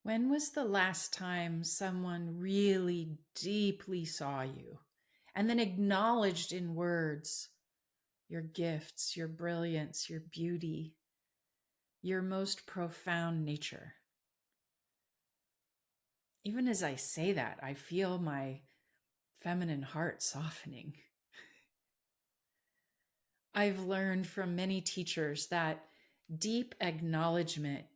When was the last time someone really deeply saw you and then acknowledged in words your gifts, your brilliance, your beauty, your most profound nature? Even as I say that, I feel my feminine heart softening. I've learned from many teachers that deep acknowledgement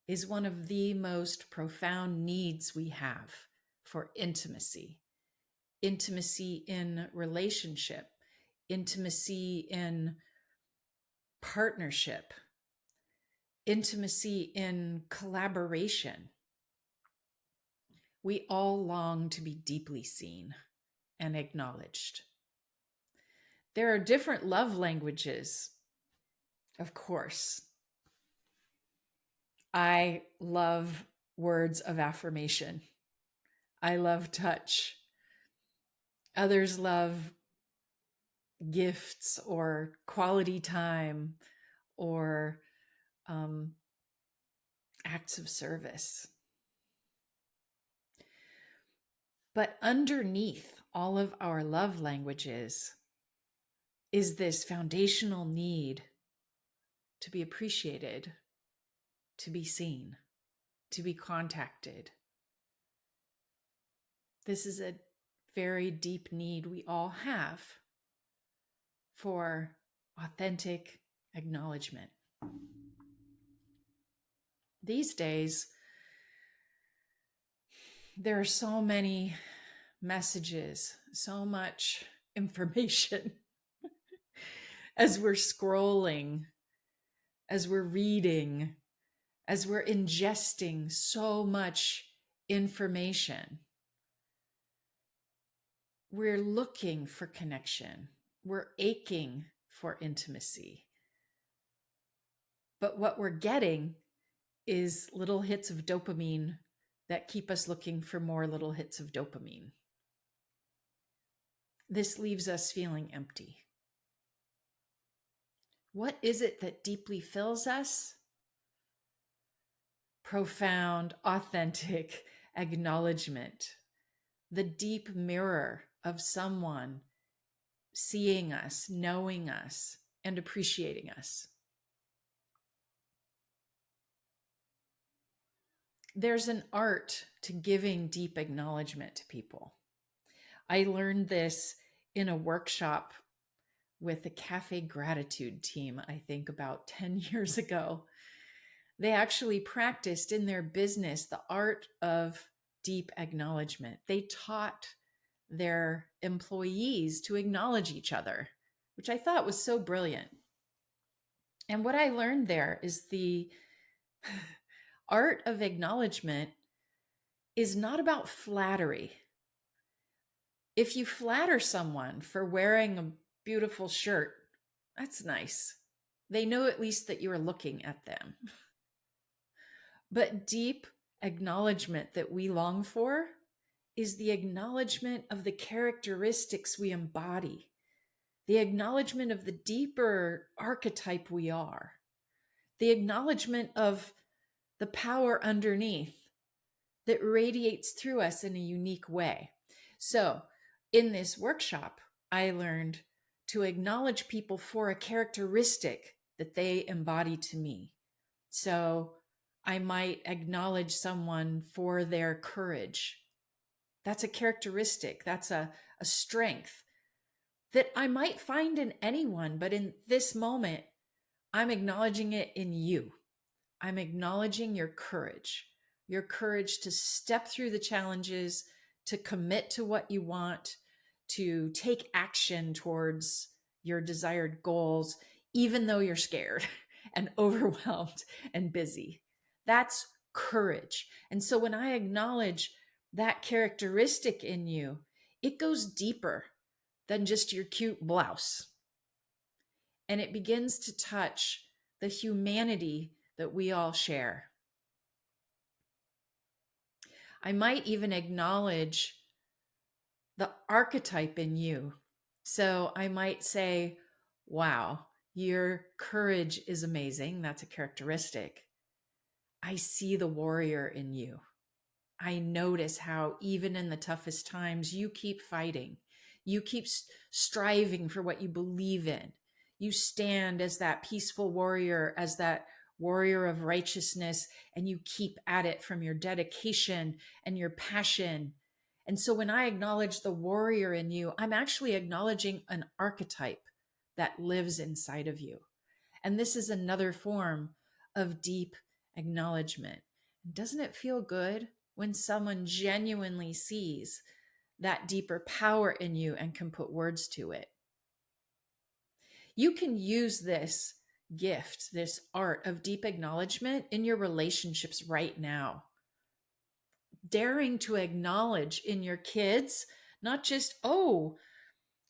is one of the most profound needs we have for intimacy. Intimacy in relationship, intimacy in partnership, intimacy in collaboration. We all long to be deeply seen and acknowledged. There are different love languages, of course. I love words of affirmation. I love touch. Others love gifts or quality time or um, acts of service. But underneath all of our love languages is this foundational need to be appreciated, to be seen, to be contacted. This is a very deep need we all have for authentic acknowledgement. These days, there are so many messages, so much information as we're scrolling, as we're reading, as we're ingesting so much information. We're looking for connection. We're aching for intimacy. But what we're getting is little hits of dopamine that keep us looking for more little hits of dopamine. This leaves us feeling empty. What is it that deeply fills us? Profound, authentic acknowledgement, the deep mirror of someone seeing us, knowing us, and appreciating us. There's an art to giving deep acknowledgement to people. I learned this in a workshop with the Cafe Gratitude team, I think about 10 years ago. They actually practiced in their business the art of deep acknowledgement. They taught their employees to acknowledge each other, which I thought was so brilliant. And what I learned there is the art of acknowledgement is not about flattery. If you flatter someone for wearing a beautiful shirt, that's nice. They know at least that you're looking at them. But deep acknowledgement that we long for is the acknowledgement of the characteristics we embody, the acknowledgement of the deeper archetype we are, the acknowledgement of the power underneath that radiates through us in a unique way. So, in this workshop, I learned to acknowledge people for a characteristic that they embody to me. So, I might acknowledge someone for their courage. That's a characteristic, that's a strength that I might find in anyone, but in this moment, I'm acknowledging it in you. I'm acknowledging your courage to step through the challenges, to commit to what you want, to take action towards your desired goals, even though you're scared and overwhelmed and busy. That's courage. And so when I acknowledge that characteristic in you, it goes deeper than just your cute blouse. And it begins to touch the humanity that we all share. I might even acknowledge the archetype in you. So I might say, wow, your courage is amazing. That's a characteristic. I see the warrior in you. I notice how even in the toughest times, you keep fighting. You keep striving for what you believe in. You stand as that peaceful warrior, as that warrior of righteousness, and you keep at it from your dedication and your passion. And so when I acknowledge the warrior in you, I'm actually acknowledging an archetype that lives inside of you. And this is another form of deep acknowledgement. Doesn't it feel good when someone genuinely sees that deeper power in you and can put words to it? You can use this gift, this art of deep acknowledgement in your relationships right now. Daring to acknowledge in your kids, not just, oh,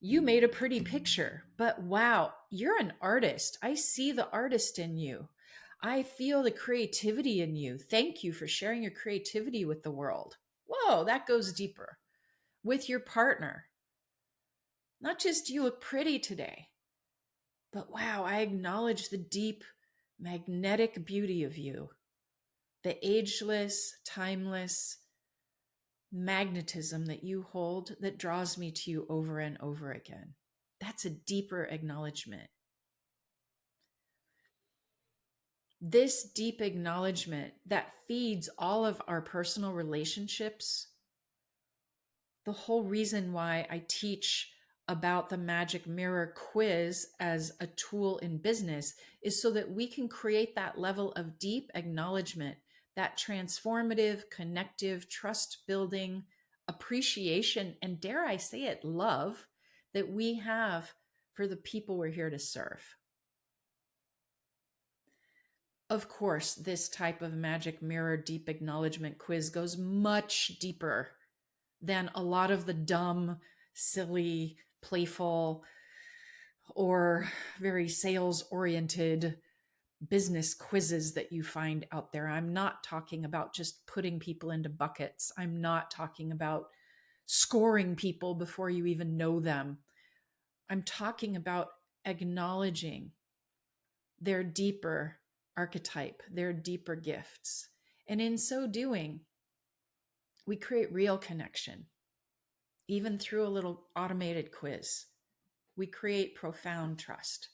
you made a pretty picture, but wow, you're an artist. I see the artist in you. I feel the creativity in you. Thank you for sharing your creativity with the world. Whoa, that goes deeper. With your partner, not just you look pretty today, but wow, I acknowledge the deep, magnetic beauty of you, the ageless, timeless magnetism that you hold that draws me to you over and over again. That's a deeper acknowledgement. This deep acknowledgement that feeds all of our personal relationships. The whole reason why I teach about the magic mirror quiz as a tool in business is so that we can create that level of deep acknowledgement, that transformative, connective, trust building appreciation, and dare I say it, love that we have for the people we're here to serve. Of course, this type of magic mirror deep acknowledgement quiz goes much deeper than a lot of the dumb, silly, playful, or very sales oriented business quizzes that you find out there. I'm not talking about just putting people into buckets. I'm not talking about scoring people before you even know them. I'm talking about acknowledging their deeper archetype, their deeper gifts. And in so doing, we create real connection, even through a little automated quiz. We create profound trust.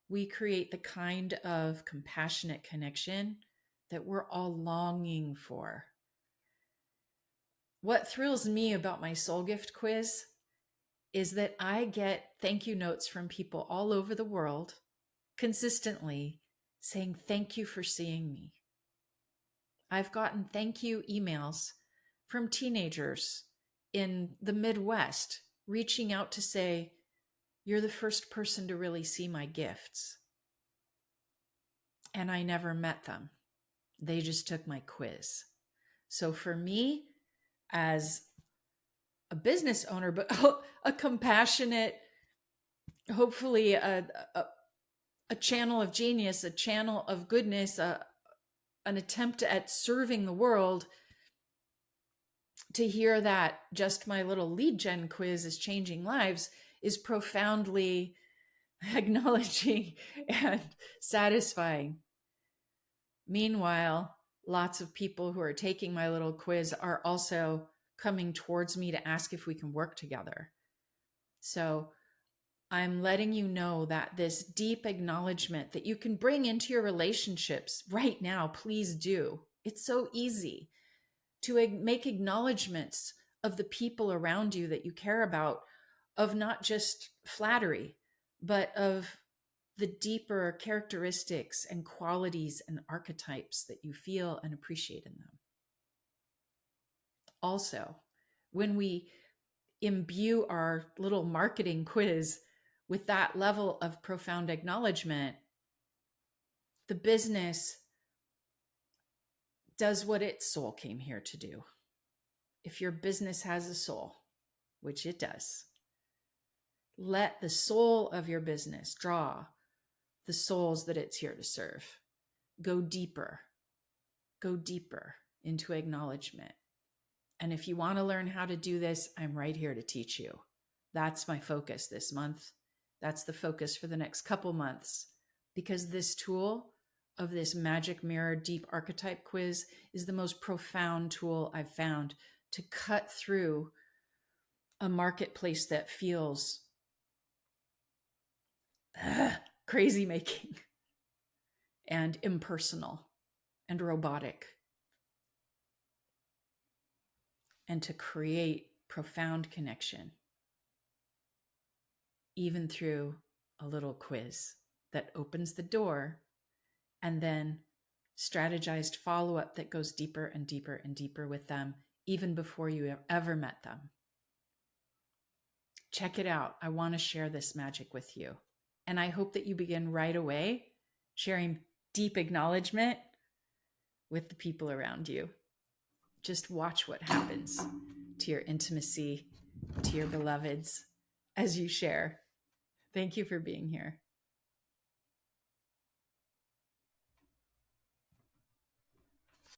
We create the kind of compassionate connection that we're all longing for. What thrills me about my soul gift quiz is that I get thank you notes from people all over the world consistently saying, thank you for seeing me. I've gotten thank you emails from teenagers in the Midwest reaching out to say, you're the first person to really see my gifts. And I never met them. They just took my quiz. So for me, as a business owner, but a compassionate, hopefully a channel of genius, a channel of goodness, an attempt at serving the world, to hear that just my little lead gen quiz is changing lives is profoundly acknowledging and satisfying. Meanwhile, lots of people who are taking my little quiz are also coming towards me to ask if we can work together. So I'm letting you know that this deep acknowledgement that you can bring into your relationships right now, please do. It's so easy to make acknowledgments of the people around you that you care about, of not just flattery, but of the deeper characteristics and qualities and archetypes that you feel and appreciate in them. Also, when we imbue our little marketing quiz with that level of profound acknowledgement, the business does what its soul came here to do. If your business has a soul, which it does, let the soul of your business draw the souls that it's here to serve. Go deeper into acknowledgement. And if you want to learn how to do this, I'm right here to teach you. That's my focus this month. That's the focus for the next couple months, because this tool of this magic mirror deep archetype quiz is the most profound tool I've found to cut through a marketplace that feels crazy making and impersonal and robotic, and to create profound connection, even through a little quiz that opens the door, and then strategized follow-up that goes deeper and deeper and deeper with them, even before you have ever met them. Check it out. I want to share this magic with you. And I hope that you begin right away sharing deep acknowledgement with the people around you. Just watch what happens to your intimacy, to your beloveds as you share. Thank you for being here.